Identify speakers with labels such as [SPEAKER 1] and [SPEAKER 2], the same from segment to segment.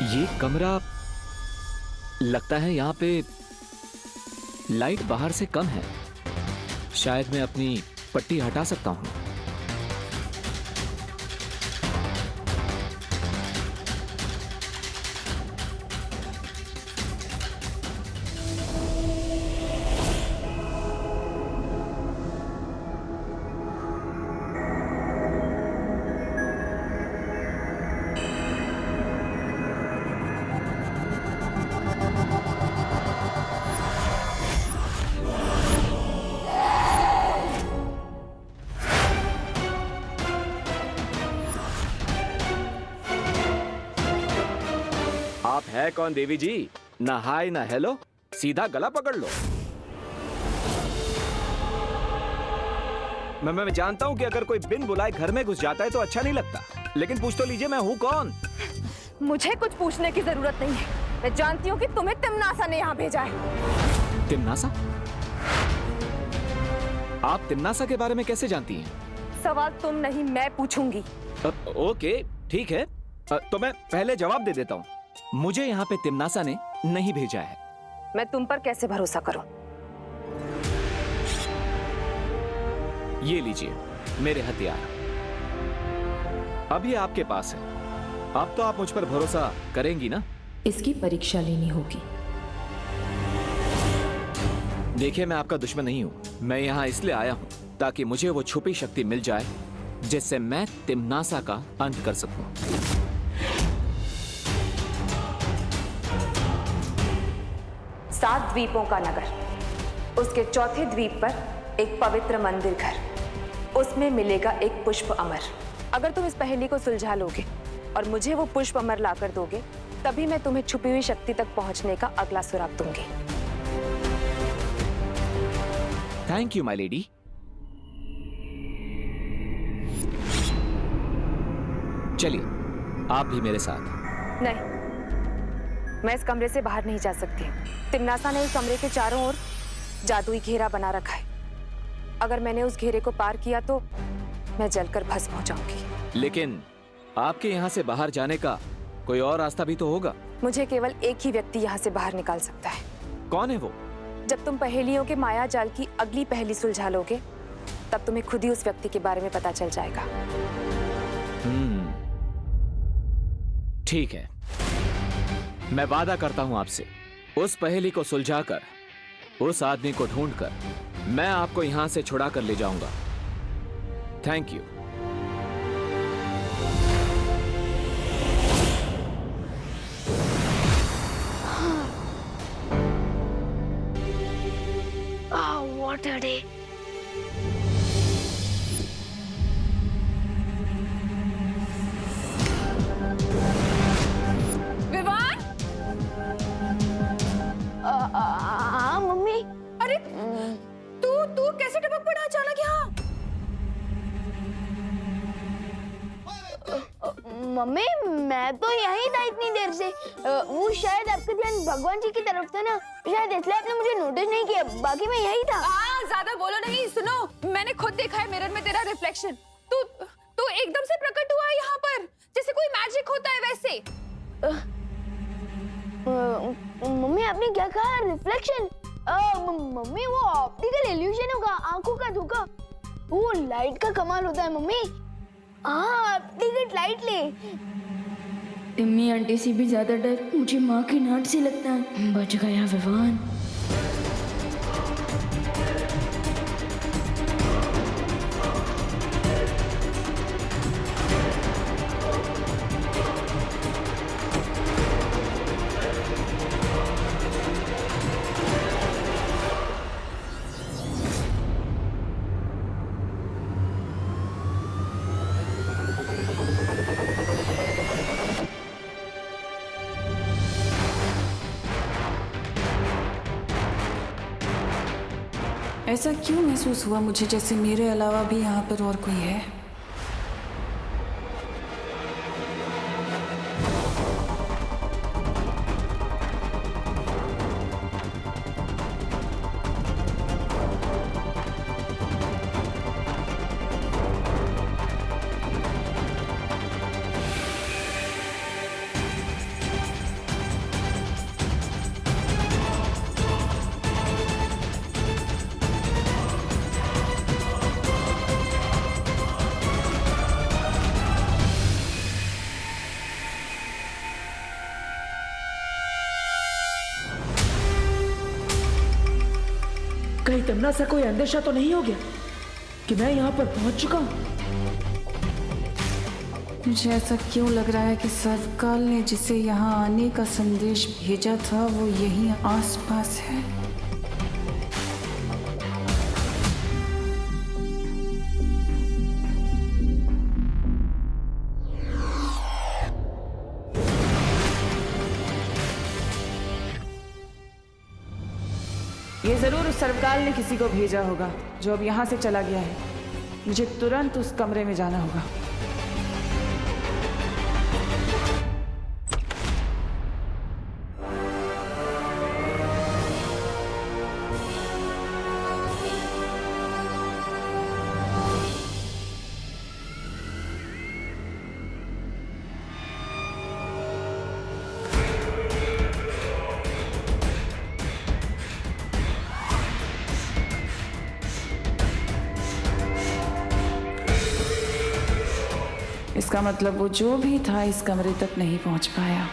[SPEAKER 1] ये कमरा लगता है यहाँ पे लाइट बाहर से कम है। शायद मैं अपनी पट्टी हटा सकता हूँ। आप है कौन देवी जी? ना हाय ना हेलो, सीधा गला पकड़ लो। मैं जानता हूं कि अगर कोई बिन बुलाए घर में घुस जाता है तो अच्छा नहीं लगता, लेकिन पूछ तो लीजिए मैं हूं कौन।
[SPEAKER 2] मुझे कुछ पूछने की जरूरत नहीं है। मैं जानती हूँ कि तुम्हें तिम्नासा ने यहाँ भेजा है।
[SPEAKER 1] तिम्नासा? आप तिम्नासा के बारे में कैसे जानती हैं?
[SPEAKER 2] सवाल तुम नहीं मैं पूछूंगी।
[SPEAKER 1] ओके ठीक है, तो मैं पहले जवाब दे देता हूँ। मुझे यहाँ पे तिम्नासा ने नहीं भेजा है।
[SPEAKER 2] मैं तुम पर कैसे भरोसा करूं?
[SPEAKER 1] ये लीजिए मेरे हथियार, अभी आपके पास है। अब तो आप मुझ पर भरोसा करेंगी ना?
[SPEAKER 3] इसकी परीक्षा लेनी होगी।
[SPEAKER 1] देखिए मैं आपका दुश्मन नहीं हूं। मैं यहाँ इसलिए आया हूं ताकि मुझे वो छुपी शक्ति मिल जाए जिससे मैं तिम्नासा का अंत कर सकूं।
[SPEAKER 2] सात द्वीपों का नगर, उसके चौथे द्वीप पर एक पवित्र मंदिर घर, उसमें मिलेगा एक पुष्प अमर। अगर तुम इस पहेली को सुलझा लोगे और मुझे वो पुष्प अमर लाकर दोगे, तभी मैं तुम्हें छुपी हुई शक्ति तक पहुंचने का अगला सुराग दूंगी।
[SPEAKER 1] Thank you my lady. चलिए आप भी मेरे साथ।
[SPEAKER 2] नहीं, मैं इस कमरे से बाहर नहीं जा सकती। तिम्नासा ने इस कमरे के चारों ओर जादुई घेरा बना रखा है। अगर मैंने उस घेरे को पार किया तो मैं जलकर भस्म हो जाऊंगी।
[SPEAKER 1] लेकिन आपके यहाँ से बाहर जाने का कोई और रास्ता भी तो होगा।
[SPEAKER 2] मुझे केवल एक ही व्यक्ति यहाँ से बाहर निकाल सकता है।
[SPEAKER 1] कौन है वो?
[SPEAKER 2] जब तुम पहेलियों के माया जाल की अगली पहेली सुलझा लोगे, तब तुम्हें खुद ही उस व्यक्ति के बारे में पता चल जाएगा।
[SPEAKER 1] ठीक है, मैं वादा करता हूं आपसे, उस पहेली को सुलझाकर, उस आदमी को ढूंढकर मैं आपको यहां से छुड़ा कर ले जाऊंगा। Thank you.
[SPEAKER 4] What a day.
[SPEAKER 2] Vivaan!
[SPEAKER 4] Mummy.
[SPEAKER 2] अरे तू कैसे टपक पड़ा अचानक यहाँ?
[SPEAKER 4] मम्मी मैं तो यहीं था इतनी देर से। वो शायद आपका ध्यान भगवान जी की तरफ था ना, शायद इसलिए आपने मुझे नोटिस नहीं किया। बाकी मैं यहीं था।
[SPEAKER 2] ज्यादा बोलो नहीं। सुनो, मैंने खुद देखा है मिरर में तेरा रिफ्लेक्शन। तू एकदम से प्रकट हुआ है यहाँ पर, जैसे कोई मैजिक होता है वैसे।
[SPEAKER 4] मम्मी आपने क्या कहा? रिफ्लेक्शन? मम्मी वो ऑप्टिकल इल्यूजन होगा, आंखों का धोखा। वो लाइट का कमाल होता है मम्मी। हाँ, टिकट लाइट ले।
[SPEAKER 3] टिम्मी आंटी से भी ज्यादा डर मुझे माँ की डांट से लगता है। बच गया विवान।
[SPEAKER 5] ऐसा क्यों महसूस हुआ मुझे जैसे मेरे अलावा भी यहाँ पर और कोई है?
[SPEAKER 6] कहीं तमन्ना सा कोई अंदेशा तो नहीं हो गया कि मैं यहाँ पर पहुंच चुका हूँ?
[SPEAKER 5] मुझे ऐसा क्यों लग रहा है कि सर्वकाल ने जिसे यहाँ आने का संदेश भेजा था वो यहीं आसपास है।
[SPEAKER 6] ये जरूर उस सर्वकाल ने किसी को भेजा होगा जो अब यहाँ से चला गया है। मुझे तुरंत उस कमरे में जाना होगा। इसका मतलब वो जो भी था इस कमरे तक नहीं पहुंच पाया।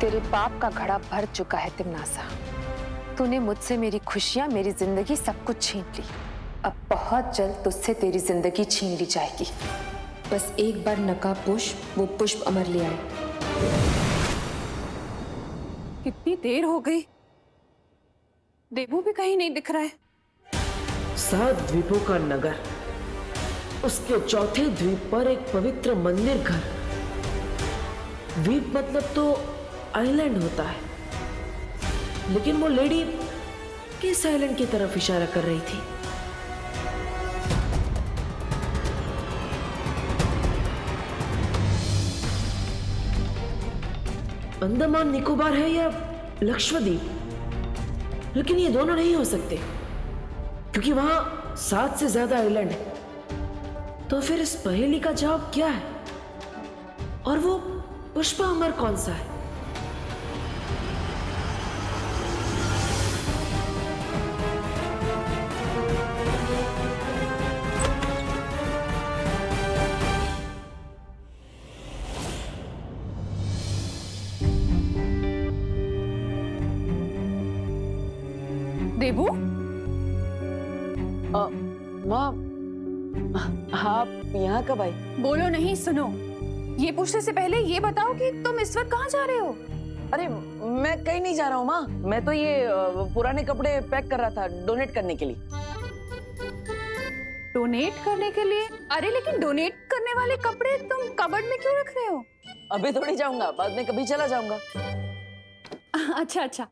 [SPEAKER 2] तेरे पाप का घड़ा भर चुका है तिमनासा। तूने मुझसे मेरी खुशियां, मेरी जिंदगी सब कुछ छीन ली। अब बहुत जल्द तुझसे तेरी जिंदगी छीन ली जाएगी। बस एक बार नकाबपोश वो पुष्प अमर ले आए।
[SPEAKER 5] कितनी देर हो गई, देवू भी कहीं नहीं दिख रहा है।
[SPEAKER 6] 7 द्वीपों का नगर, उसके चौथे द्वीप पर एक पवित्र मंदिर घर। द्वीप मतलब तो आइलैंड होता है, लेकिन वो लेडी किस आइलैंड की तरफ इशारा कर रही थी? अंडमान निकोबार है या लक्षद्वीप? लेकिन ये दोनों नहीं हो सकते क्योंकि वहां 7 से ज्यादा आइलैंड है। तो फिर इस पहेली का जवाब क्या है? और वो पुष्प अमर कौन सा है?
[SPEAKER 5] देवू,
[SPEAKER 7] माँ, आप यहाँ कब आई?
[SPEAKER 5] बोलो नहीं, सुनो। ये पूछने से पहले ये बताओ कि तुम इस वक्त कहाँ जा रहे हो?
[SPEAKER 7] अरे मैं कहीं नहीं जा रहा हूँ माँ, मैं तो ये पुराने कपड़े पैक कर रहा था डोनेट करने के लिए।
[SPEAKER 5] डोनेट करने के लिए? अरे लेकिन डोनेट करने वाले कपड़े तुम कबर्ड में क्यों रख रहे हो?
[SPEAKER 7] अभी थोड़ी जाऊंगा, बाद में कभी चला जाऊंगा।
[SPEAKER 5] अच्छा अच्छा।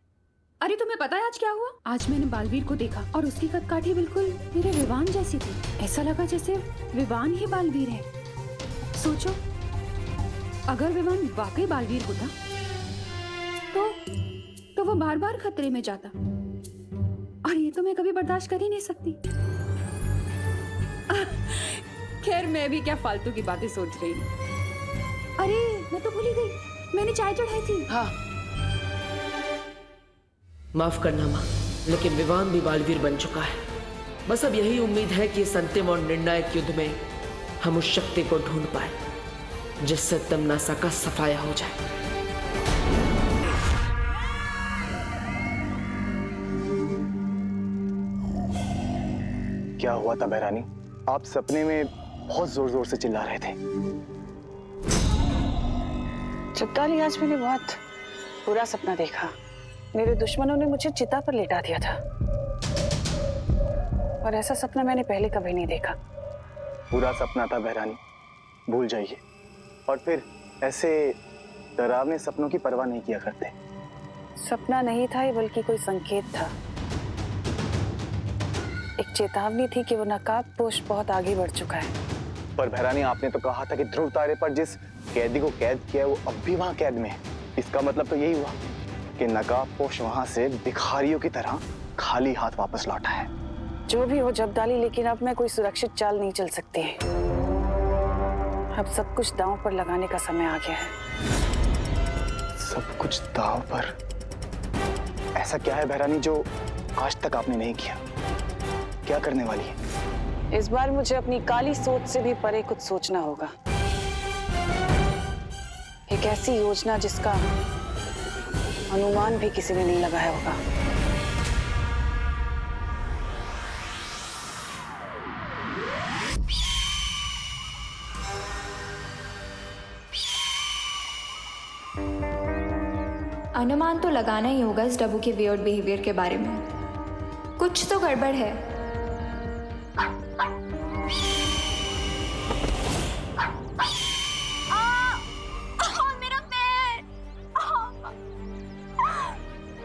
[SPEAKER 5] अरे तुम्हें पता है आज क्या हुआ? आज मैंने बालवीर को देखा और उसकी कदकाठी बिल्कुल मेरे विवान जैसी थी। ऐसा लगा जैसे विवान ही बालवीर है। सोचो, अगर विवान वाकई बालवीर होता तो वो बार बार खतरे में जाता, और ये तो मैं कभी बर्दाश्त कर ही नहीं सकती। खैर, मैं भी क्या फालतू की बातें सोच रही हूँ। अरे मैं तो भूल ही गई, मैंने चाय चढ़ाई थी।
[SPEAKER 7] हाँ,
[SPEAKER 6] माफ करना माँ, लेकिन विवान भी बालवीर बन चुका है। बस अब यही उम्मीद है कि इस अंतिम और निर्णायक युद्ध में हम उस शक्ति को ढूंढ पाए जिससे तमन्नासा का सफाया हो जाए।
[SPEAKER 8] क्या हुआ था बहरानी? आप सपने में बहुत जोर जोर से चिल्ला रहे थे।
[SPEAKER 7] चित्ताली, आज मैंने बहुत बुरा सपना देखा। मेरे दुश्मनों ने मुझे चिता पर लेटा दिया था, और ऐसा सपना मैंने पहले कभी नहीं देखा।
[SPEAKER 8] बुरा सपना था बहरानी, भूल जाइए। और फिर ऐसे डरावने सपनों की परवाह नहीं किया करते।
[SPEAKER 7] सपना नहीं था ये, बल्कि कोई संकेत था। एक चेतावनी थी कि वो नकाबपोश बहुत आगे बढ़ चुका है।
[SPEAKER 8] पर बहरानी, आपने तो कहा था कि ध्रुव तारे पर जिस कैदी को कैद किया वो अब भी वहां कैद में है। इसका मतलब तो यही हुआ कि नकाबपोश वहां से भिखारियों की तरह खाली हाथ वापस लौटा है।
[SPEAKER 7] जो भी हो जब्दाली, लेकिन अब मैं कोई सुरक्षित चाल नहीं चल सकती। अब सब कुछ दांव पर लगाने का समय आ गया है।
[SPEAKER 8] सब कुछ दांव पर? ऐसा क्या है बहरानी जो आज तक आपने नहीं किया? क्या करने वाली है?
[SPEAKER 7] इस बार मुझे अपनी काली सोच से भी परे कुछ सोचना होगा। एक ऐसी योजना जिसका अनुमान भी किसी ने नहीं लगाया होगा।
[SPEAKER 3] अनुमान तो लगाना ही होगा इस डब्बू के वियर्ड बिहेवियर के बारे में। कुछ तो गड़बड़ है।
[SPEAKER 4] मेरा पैर।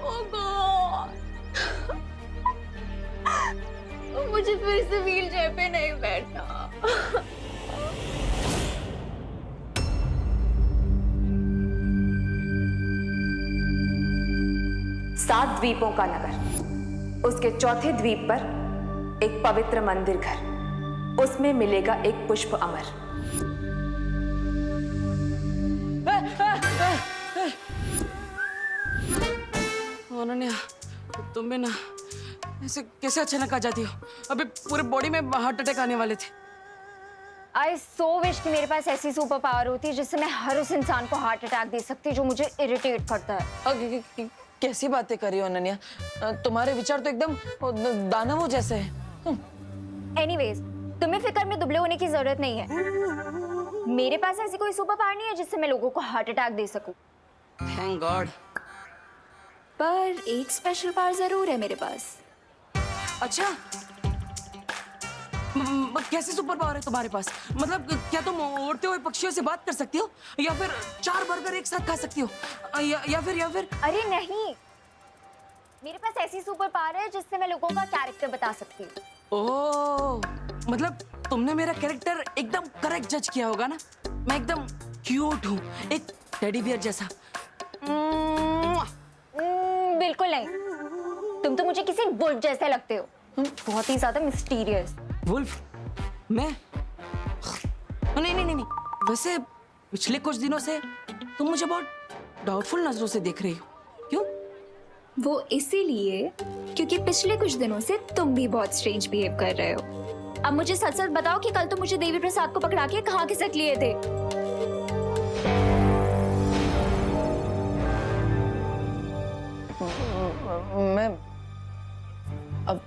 [SPEAKER 4] ओह गॉड। मुझे फिर से व्हील चेयर पे नहीं बैठना।
[SPEAKER 2] सात द्वीपों का नगर, उसके चौथे द्वीप पर एक पवित्र मंदिर घर, उसमें मिलेगा एक पुष्प अमर।
[SPEAKER 6] अनन्या, तुम भी ना ऐसे कैसे अचानक आ जाती हो? अभी पूरे बॉडी में हार्ट अटैक आने वाले थे।
[SPEAKER 3] आई सो विश कि मेरे पास ऐसी सुपर पावर होती जिससे मैं हर उस इंसान को हार्ट अटैक दे सकती जो मुझे इरिटेट करता है।
[SPEAKER 6] कैसी बातें कर रही हो अनन्या? तुम्हारे विचार तो एकदम दानवों जैसे हैं।
[SPEAKER 3] एनीवेज, तुम्हें फिक्र में दुबले होने की जरूरत नहीं है। मेरे पास ऐसी कोई सुपर पावर नहीं है जिससे मैं लोगों को हार्ट अटैक दे सकूं।
[SPEAKER 6] Thank God.
[SPEAKER 3] पर एक स्पेशल पावर जरूर है मेरे पास।
[SPEAKER 6] अच्छा, कैसी सुपर पावर है तुम्हारे पास? मतलब क्या तुम उड़ते हुए पक्षियों से बात कर सकती हो, या फिर 4 बर्गर एक साथ खा सकती हो, या फिर
[SPEAKER 3] अरे नहीं, मेरे पास ऐसी सुपर पावर है जिससे मैं लोगों का कैरेक्टर बता सकती हूँ।
[SPEAKER 6] ओह, मतलब तुमने मेरा कैरेक्टर एकदम करेक्ट जज किया होगा ना? मैं एकदम क्यूट हूँ, एक टेडी बियर जैसा।
[SPEAKER 3] बिल्कुल नहीं, तुम तो मुझे किसी वुल्फ जैसे लगते हो, बहुत ही ज्यादा मिस्टीरियस।
[SPEAKER 6] वुल्फ? मैं? नहीं। वैसे पिछले कुछ दिनों से तुम मुझे बहुत डाउटफुल नजरों से देख रही हो, क्यों?
[SPEAKER 3] वो इसीलिए क्योंकि पिछले कुछ दिनों से तुम भी बहुत स्ट्रेंज बिहेव कर रहे हो। अब मुझे सच सच बताओ कि कल तुम मुझे देवी प्रसाद को पकड़ा के कहाँ खिसक लिए थे?
[SPEAKER 6] मैं अब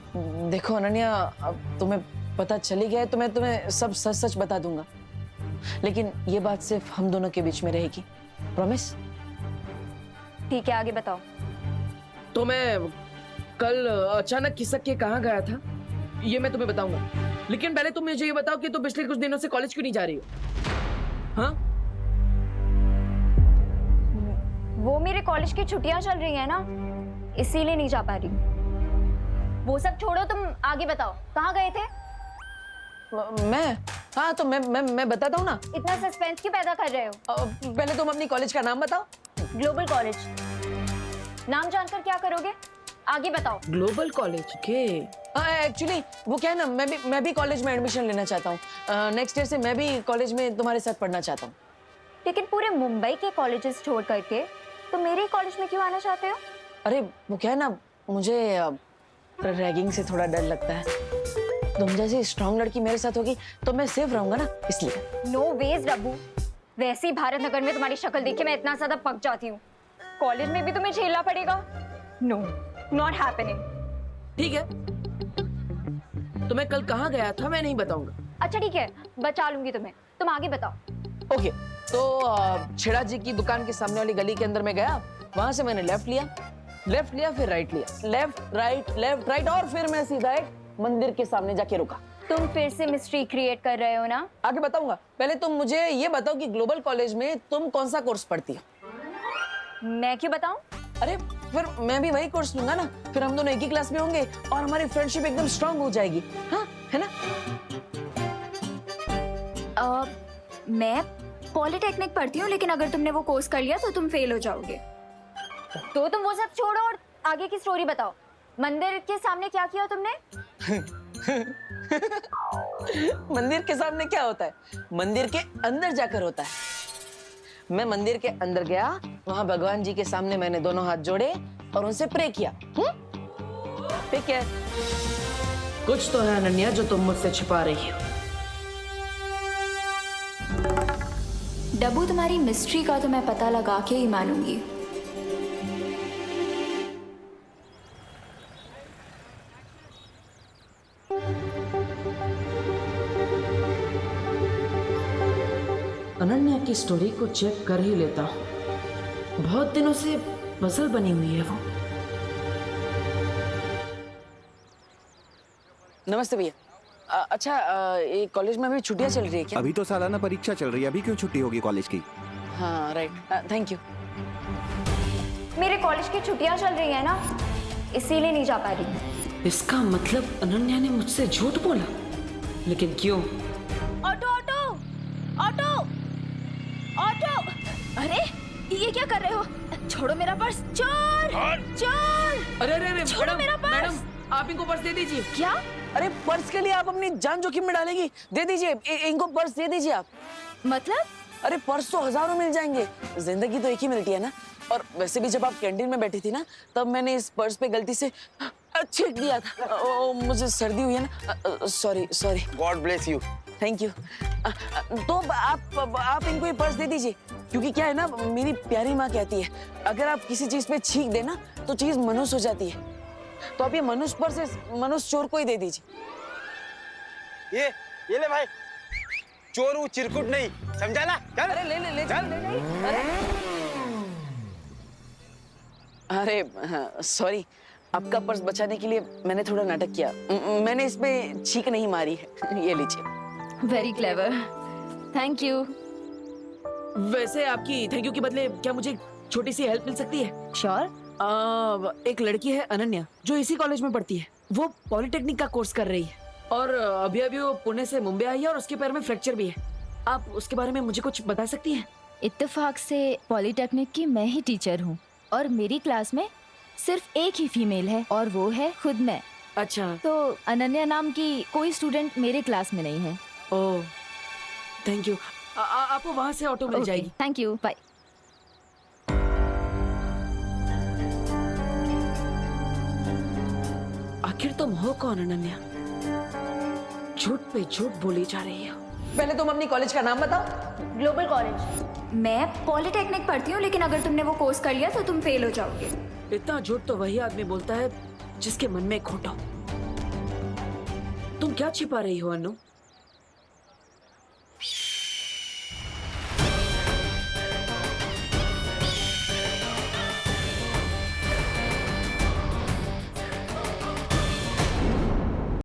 [SPEAKER 6] देखो अनन्या, अब तुम्हें पता चली गया है तो मैं तुम्हें सब सच सच बता दूंगा, लेकिन ये बात सिर्फ हम दोनों के बीच में रहेगी। प्रॉमिस?
[SPEAKER 3] ठीक है, आगे बताओ।
[SPEAKER 6] तो मैं कल अचानक खिसक के कहाँ गया था ये मैं तुम्हें बताऊंगा, लेकिन पहले तुम मुझे ये बताओ कि तुम पिछले कुछ दिनों से कॉलेज क्यों नहीं जा रही हो? हाँ?
[SPEAKER 3] वो मेरे कॉलेज की छुट्टियां चल रही है ना, इसीलिए नहीं जा पा रही। वो सब छोड़ो, तुम आगे बताओ, कहाँ गए थे?
[SPEAKER 6] मैं? हाँ तो मैं बताता हूँ ना।
[SPEAKER 3] इतना सस्पेंस क्यों पैदा कर रहे हो?
[SPEAKER 6] पहले तुम अपनी कॉलेज का नाम बताओ।
[SPEAKER 3] Global college. नाम जानकर क्या करोगे? आगे बताओ।
[SPEAKER 6] ग्लोबल कॉलेज के? एक्चुअली वो क्या है ना, मैं भी कॉलेज में एडमिशन लेना चाहता हूँ। नेक्स्ट ईयर से मैं भी कॉलेज में तुम्हारे साथ पढ़ना चाहता हूँ।
[SPEAKER 3] लेकिन पूरे मुंबई के कॉलेजेस छोड़ करके तुम मेरे कॉलेज में क्यों आना चाहते हो?
[SPEAKER 6] अरे वो क्या है ना, मुझे रैगिंग से थोड़ा डर लगता है। तुम जैसी स्ट्रांग लड़की मेरे साथ होगी तो मैं सेफ रहूंगा ना, इसलिए।
[SPEAKER 3] नो वेज रब्बू, वैसे ही भारत नगर में तुम्हारी शक्ल देख के मैं इतना ज्यादा पक जाती हूँ, कॉलेज में भी तुम्हें झेलना पड़ेगा। No, not happening. ठीक है,
[SPEAKER 6] तो मैं कल कहाँ गया था मैं नहीं बताऊंगा।
[SPEAKER 3] अच्छा ठीक है, बचा लूंगी तुम्हें, तुम आगे बताओ।
[SPEAKER 6] ओके, तो छेड़ा जी की दुकान के सामने वाली गली के अंदर में गया, वहां से मैंने लेफ्ट लिया फिर राइट लिया, लेफ्ट राइट और फिर मैं सीधा एक मंदिर के सामने जाके रुका।
[SPEAKER 3] तुम फिर से मिस्ट्री क्रिएट कर रहे हो ना?
[SPEAKER 6] आगे बताऊंगा, पहले तुम मुझे ये बताओ कि ग्लोबल कॉलेज में तुम कौन सा कोर्स पढ़ती हो?
[SPEAKER 3] मैं क्यों बताऊं?
[SPEAKER 6] अरे फिर मैं भी वही कोर्स लूंगा ना, फिर हम दोनों एक ही क्लास में होंगे और हमारी फ्रेंडशिप एकदम स्ट्रांग हो जाएगी। हाँ, है ना?
[SPEAKER 3] मैं पॉलिटेक्निक पढ़ती हूँ, लेकिन अगर तुमने वो कोर्स कर लिया तो तुम फेल हो जाओगे। तो तुम वो सब छोड़ो और आगे की स्टोरी बताओ। मंदिर के सामने क्या किया तुमने?
[SPEAKER 6] मंदिर के सामने क्या होता है? मंदिर के अंदर जाकर होता है। मैं मंदिर के अंदर गया, वहां भगवान जी के सामने मैंने दोनों हाथ जोड़े और उनसे प्रे किया। ठीक है, कुछ तो है अनन्या जो तुम मुझसे छिपा रही हो।
[SPEAKER 3] डब्बू, तुम्हारी मिस्ट्री का तो मैं पता लगा के ही मानूंगी।
[SPEAKER 6] अनन्या की स्टोरी को चेक कर ही लेता हूँ। बहुत दिनों से पजल बनी हुई है वो।
[SPEAKER 7] नमस्ते भैया। अच्छा, ये कॉलेज में अभी छुट्टियां चल रही है क्या?
[SPEAKER 9] अभी तो सालाना परीक्षा चल रही है, अभी क्यों छुट्टी होगी कॉलेज की?
[SPEAKER 7] हाँ राइट, थैंक यू।
[SPEAKER 3] मेरे कॉलेज की छुट्टियां चल रही है ना, इसीलिए नहीं जा पा रही।
[SPEAKER 6] इसका मतलब अनन्या ने मुझसे झूठ बोला, लेकिन क्यों?
[SPEAKER 3] Auto auto auto auto! अरे ये क्या कर रहे हो? छोड़ो मेरा पर्स! चोर चोर!
[SPEAKER 6] अरे अरे अरे
[SPEAKER 3] छोड़ो मेरा पर्स!
[SPEAKER 6] मैडम आप इनको पर्स दे दीजिए।
[SPEAKER 3] क्या?
[SPEAKER 7] अरे पर्स के लिए आप अपनी जान जोखिम में डालेंगी? दे दीजिए, इनको पर्स दे दीजिए आप।
[SPEAKER 3] मतलब?
[SPEAKER 7] अरे पर्स तो हजारों मिल जाएंगे, जिंदगी तो एक ही मिलती है ना। और वैसे भी जब आप कैंटीन में बैठी थी ना, तब मैंने इस पर्स पे गलती से छींट दिया था। मुझे सर्दी हुई है ना, sorry sorry.
[SPEAKER 8] God bless you.
[SPEAKER 7] Thank you. तो आप इनको ये पर्स दे दीजिए, क्योंकि क्या है ना, मेरी प्यारी माँ कहती है अगर आप किसी चीज पे छींक देना तो चीज मनुष्य हो जाती है। तो आप ये मनुष्य पर्स मनुष्य चोर को ही दे दीजिए।
[SPEAKER 8] ये ले भाई, चोर वो चिरकुट नहीं, समझा ना? चल।
[SPEAKER 7] अरे ले चल। अरे सॉरी, आपका पर्स बचाने के लिए मैंने थोड़ा नाटक किया। मैंने इस पे छींक नहीं मारी है। ये लीजिए।
[SPEAKER 3] Very clever, thank you.
[SPEAKER 6] वैसे आपकी थैंक यू के बदले क्या मुझे छोटी सी हेल्प मिल सकती है?
[SPEAKER 3] श्योर।
[SPEAKER 6] एक लड़की है अनन्या, जो इसी कॉलेज में पढ़ती है। वो पॉलिटेक्निक का कोर्स कर रही है और अभी अभी वो पुणे से मुंबई आई है और उसके पैर में फ्रैक्चर भी है। आप उसके बारे में मुझे कुछ बता सकती हैं?
[SPEAKER 10] इत्तेफाक से पॉलिटेक्निक की मैं ही टीचर हूँ और मेरी क्लास में सिर्फ एक ही फीमेल है और वो है खुद मैं।
[SPEAKER 6] अच्छा।
[SPEAKER 10] तो अनन्या नाम की कोई स्टूडेंट मेरे क्लास में नहीं है।
[SPEAKER 6] Oh thank you. आपको वहाँ से ऑटो मिल जाएगी।
[SPEAKER 10] Thank you, bye.
[SPEAKER 6] आखिर तुम हो कौन अनन्या? झूठ पे झूठ बोली जा रही है।
[SPEAKER 7] पहले तुम अपनी कॉलेज का नाम बताओ।
[SPEAKER 3] Global college. मैं पॉलिटेक्निक पढ़ती हूँ, लेकिन अगर तुमने वो कोर्स कर लिया तो तुम फेल हो जाओगे।
[SPEAKER 6] इतना झूठ तो वही आदमी बोलता है जिसके मन में खोट हो। तुम क्या छिपा रही हो अनु?